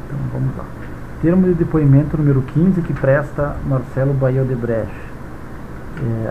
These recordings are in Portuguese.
Então vamos lá. Termo de depoimento número 15 que presta Marcelo Baia Odebrecht.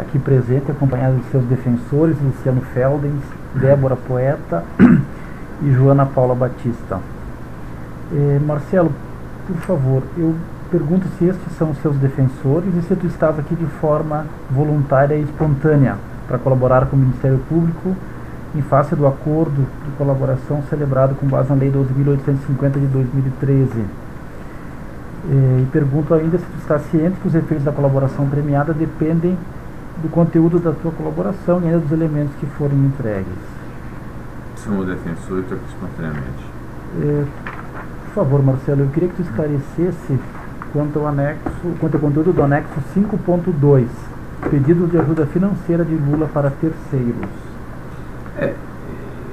Aqui presente, acompanhado de seus defensores, Luciano Feldens, Débora Poeta e Joana Paula Batista. Marcelo, por favor, eu pergunto se estes são os seus defensores e se tu estás aqui de forma voluntária e espontânea para colaborar com o Ministério Público em face do acordo de colaboração celebrado com base na Lei 12.850 de 2013. E pergunto ainda se tu está ciente que os efeitos da colaboração premiada dependem do conteúdo da tua colaboração e ainda dos elementos que forem entregues. Sou o defensor e estou aqui espontaneamente. Por favor, Marcelo, eu queria que tu esclarecesse quanto ao conteúdo do anexo 5.2, pedidos de ajuda financeira de Lula para terceiros.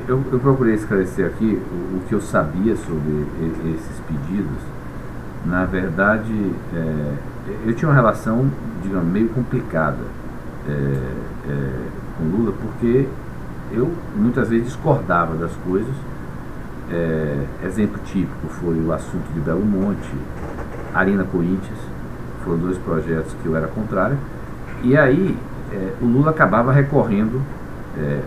Eu procurei esclarecer aqui o que eu sabia sobre esses pedidos. Na verdade, eu tinha uma relação, digamos, meio complicada com Lula, porque eu muitas vezes discordava das coisas. Exemplo típico foi o assunto de Belo Monte, Arena Corinthians, foram dois projetos que eu era contrário, e aí o Lula acabava recorrendo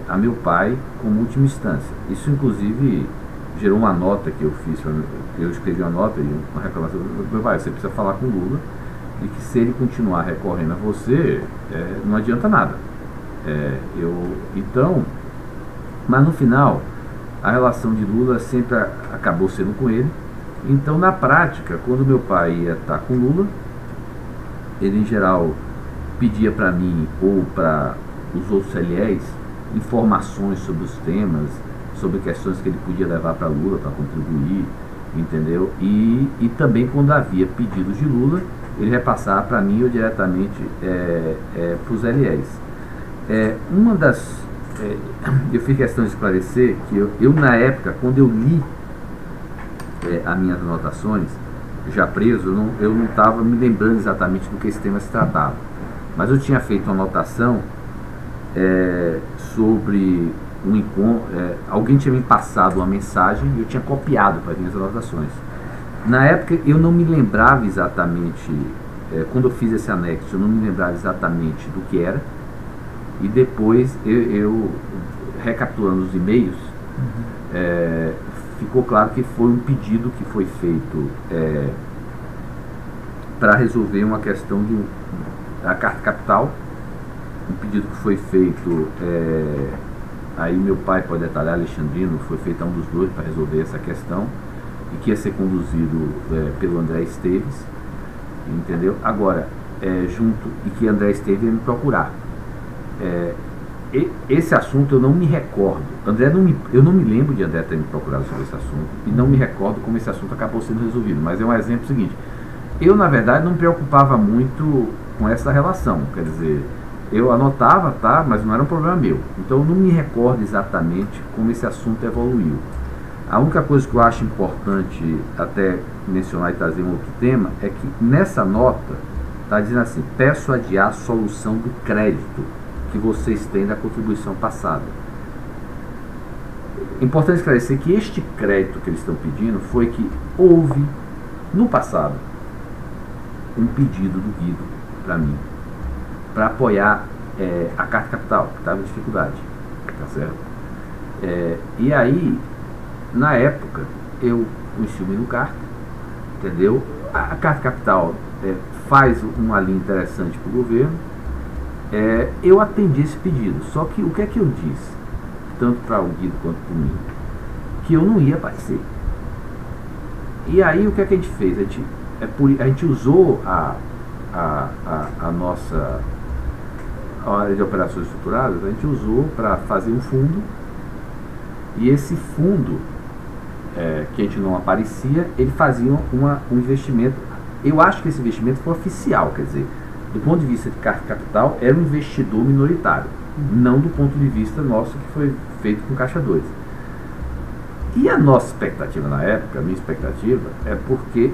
a meu pai como última instância. Isso inclusive gerou uma nota que eu fiz, eu escrevi uma nota e uma reclamação do meu pai: você precisa falar com o Lula e que se ele continuar recorrendo a você, não adianta nada. Mas no final a relação de Lula sempre acabou sendo com ele. Então, na prática, quando meu pai ia estar com Lula, ele em geral pedia para mim ou para os outros CLEs informações sobre os temas, sobre questões que ele podia levar para Lula para contribuir, entendeu? E também quando havia pedidos de Lula, ele repassava para mim ou diretamente para os LEs. Eu fiz questão de esclarecer que eu na época, quando eu li as minhas anotações, já preso, eu não estava me lembrando exatamente do que esse tema se tratava, mas eu tinha feito uma anotação sobre um encontro. Alguém tinha me passado uma mensagem e eu tinha copiado para as minhas anotações. Na época eu não me lembrava exatamente, quando eu fiz esse anexo, eu não me lembrava exatamente do que era, e depois eu recapitulando os e-mails, ficou claro que foi um pedido que foi feito para resolver uma questão da carta capital, um pedido que foi feito, aí meu pai pode detalhar, Alexandrino, foi feito a um dos dois para resolver essa questão, e que ia ser conduzido pelo André Esteves, entendeu? Agora, e que André Esteves ia me procurar. Esse assunto eu não me recordo. Eu não me lembro de André ter me procurado sobre esse assunto e não me recordo como esse assunto acabou sendo resolvido. Mas é um exemplo seguinte: eu na verdade não me preocupava muito com essa relação. Quer dizer, eu anotava, tá, mas não era um problema meu. Então eu não me recordo exatamente como esse assunto evoluiu. A única coisa que eu acho importante até mencionar e trazer um outro tema é que nessa nota está dizendo assim: peço adiar a solução do crédito que vocês têm da contribuição passada. É importante esclarecer que este crédito que eles estão pedindo foi que houve, no passado, um pedido do Guido para mim, para apoiar a carta capital, que estava em dificuldade, tá certo? E aí, na época, eu conheci o Mino Carta, entendeu? A carta capital faz uma linha interessante para o governo. Eu atendi esse pedido, só que o que é que eu disse, tanto para o Guido quanto para mim, que eu não ia aparecer. E aí o que é que a gente fez? A gente usou a nossa área de operações estruturadas, a gente usou para fazer um fundo, e esse fundo, que a gente não aparecia, ele fazia um investimento. Eu acho que esse investimento foi oficial, quer dizer, do ponto de vista de carta capital, era um investidor minoritário, não do ponto de vista nosso, que foi feito com Caixa 2. E a nossa expectativa na época, a minha expectativa, porque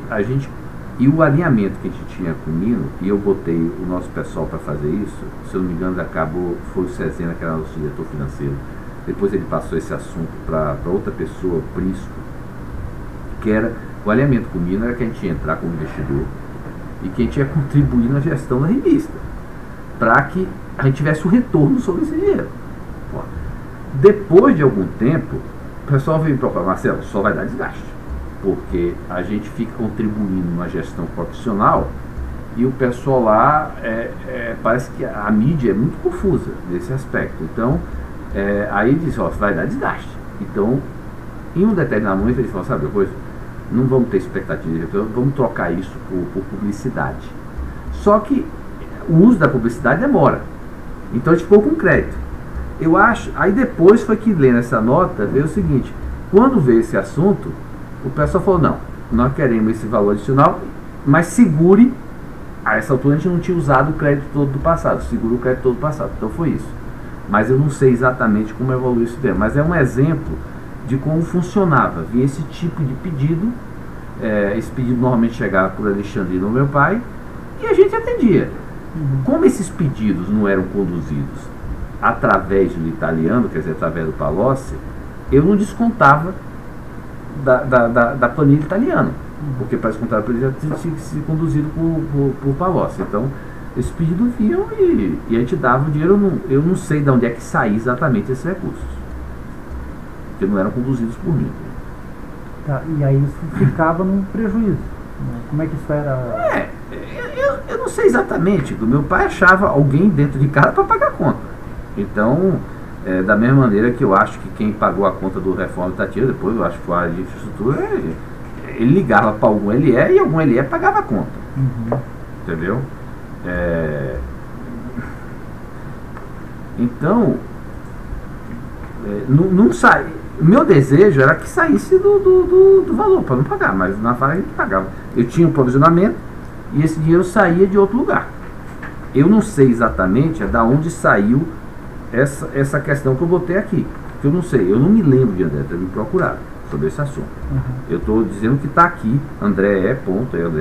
e o alinhamento que a gente tinha com o Nino, e eu botei o nosso pessoal para fazer isso, se eu não me engano, foi o Cezena, que era nosso diretor financeiro, depois ele passou esse assunto para outra pessoa, o Prisco, que era o alinhamento com o Mino, era que a gente ia entrar como investidor e que a gente ia contribuir na gestão da revista, para que a gente tivesse um retorno sobre esse dinheiro. Bom, depois de algum tempo, o pessoal veio me procurar: Marcelo, só vai dar desgaste, porque a gente fica contribuindo na gestão profissional e o pessoal lá, parece que a mídia é muito confusa nesse aspecto. Então, aí ele disse: ó, vai dar desgaste. Então, em um determinado momento, ele falou: sabe uma coisa? Não vamos ter expectativa, vamos trocar isso por publicidade. Só que o uso da publicidade demora. Então a gente ficou com crédito. Eu acho, aí depois foi que, lendo essa nota, veio o seguinte: quando veio esse assunto, o pessoal falou: não, nós queremos esse valor adicional, mas segure. A essa altura a gente não tinha usado o crédito todo do passado, segura o crédito todo do passado. Então foi isso. Mas eu não sei exatamente como evoluiu isso dentro. Mas é um exemplo de como funcionava. Vinha esse tipo de pedido, esse pedido normalmente chegava por Alexandrino, meu pai, e a gente atendia. Como esses pedidos não eram conduzidos através do italiano, quer dizer, através do Palocci, eu não descontava da planilha italiana, porque para descontar a planilha tinha que ser conduzido por Palocci. Então, esses pedidos vinham e a gente dava o dinheiro. Eu não sei de onde é que saía exatamente esses recursos, porque não eram conduzidos por mim. Tá, e aí isso ficava num prejuízo, né? Como é que isso era? Eu não sei exatamente. O meu pai achava alguém dentro de casa para pagar a conta. Então, da mesma maneira que eu acho que quem pagou a conta do Reforma Itatiba, depois eu acho que foi a área de infraestrutura, ele ligava para algum LE e algum LE pagava a conta. Entendeu? Então, não sai. Meu desejo era que saísse do valor, para não pagar, mas na fase a gente pagava. Eu tinha um provisionamento e esse dinheiro saía de outro lugar. Eu não sei exatamente da onde saiu essa questão que eu botei aqui. Que eu não sei, eu não me lembro de André ter me procurado sobre esse assunto. Eu estou dizendo que está aqui, André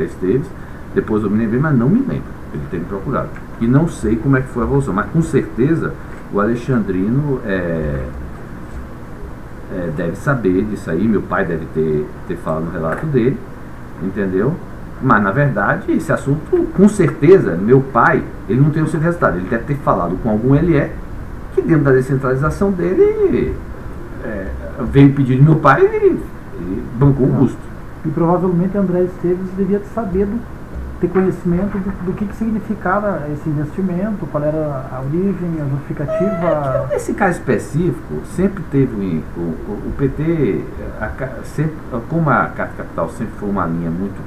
Esteves. Depois eu me lembrei, mas não me lembro ele ter me procurado. E não sei como é que foi a evolução, mas com certeza o Alexandrino deve saber disso aí. Meu pai deve ter falado no relato dele, entendeu? Mas na verdade esse assunto, com certeza, meu pai, ele não tem o seu resultado. Ele deve ter falado com algum LE que, dentro da descentralização dele, veio pedir de meu pai e bancou o custo. E provavelmente André Esteves devia saber ter conhecimento do que significava esse investimento, qual era a origem, a justificativa. Nesse caso específico, sempre teve o PT, como a Carta Capital sempre foi uma linha muito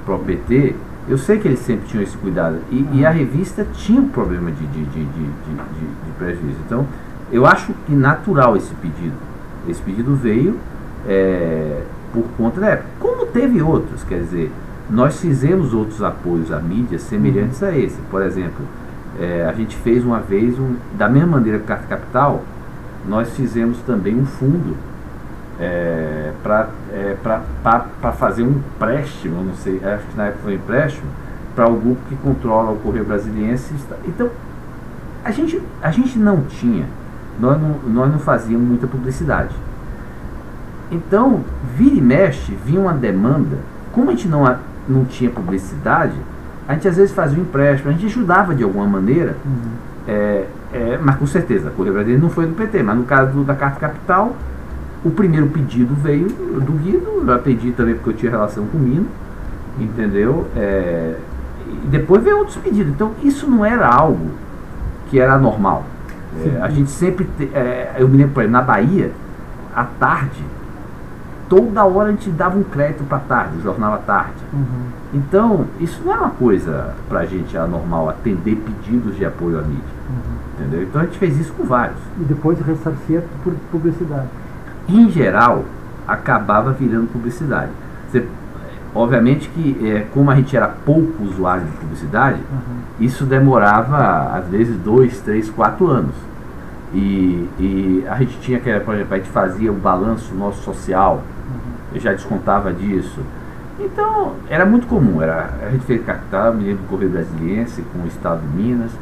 pró-PT, eu sei que eles sempre tinham esse cuidado. E a revista tinha um problema de prejuízo. Então, eu acho que natural esse pedido. Esse pedido veio por conta da época. Como teve outros, quer dizer, nós fizemos outros apoios à mídia semelhantes a esse. Por exemplo, a gente fez uma vez, da mesma maneira que a Carta Capital, nós fizemos também um fundo para fazer um empréstimo, não sei, acho que na época foi um empréstimo, para o grupo que controla o Correio Brasiliense. Então, a gente não tinha, nós não fazíamos muita publicidade. Então, vira e mexe, vinha uma demanda. Como a gente não tinha publicidade, a gente às vezes fazia um empréstimo, a gente ajudava de alguma maneira, mas com certeza, a Correio Brasiliense não foi do PT, mas no caso da Carta Capital, o primeiro pedido veio do Guido. Eu pedi também porque eu tinha relação com o Mino, entendeu? E depois veio outros pedidos. Então, isso não era algo que era normal. A gente sempre... eu me lembro, por exemplo, na Bahia, à tarde, toda hora a gente dava um crédito para tarde, o jornal à tarde. Então, isso não é uma coisa para a gente anormal, atender pedidos de apoio à mídia. Entendeu? Então, a gente fez isso com vários. E depois ressarcia por publicidade. Em geral, acabava virando publicidade. Obviamente que, como a gente era pouco usuário de publicidade, isso demorava, às vezes, 2, 3, 4 anos. E a gente tinha, por exemplo, a gente fazia o balanço nosso social, eu já descontava disso. Então, era muito comum. A gente fez Capital, me lembro do Correio Brasiliense, com o Estado de Minas,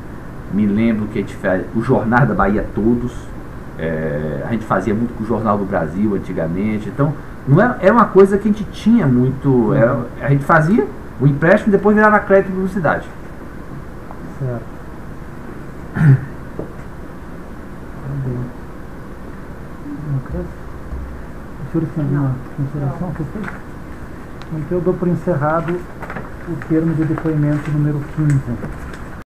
me lembro que a gente fez o Jornal da Bahia todos. A gente fazia muito com o Jornal do Brasil antigamente. Então, Não era uma coisa que a gente tinha muito. A gente fazia o empréstimo e depois virava crédito de velocidade. Certo. Os senhores têm alguma consideração a respeito? Então eu dou por encerrado o termo de depoimento número 15.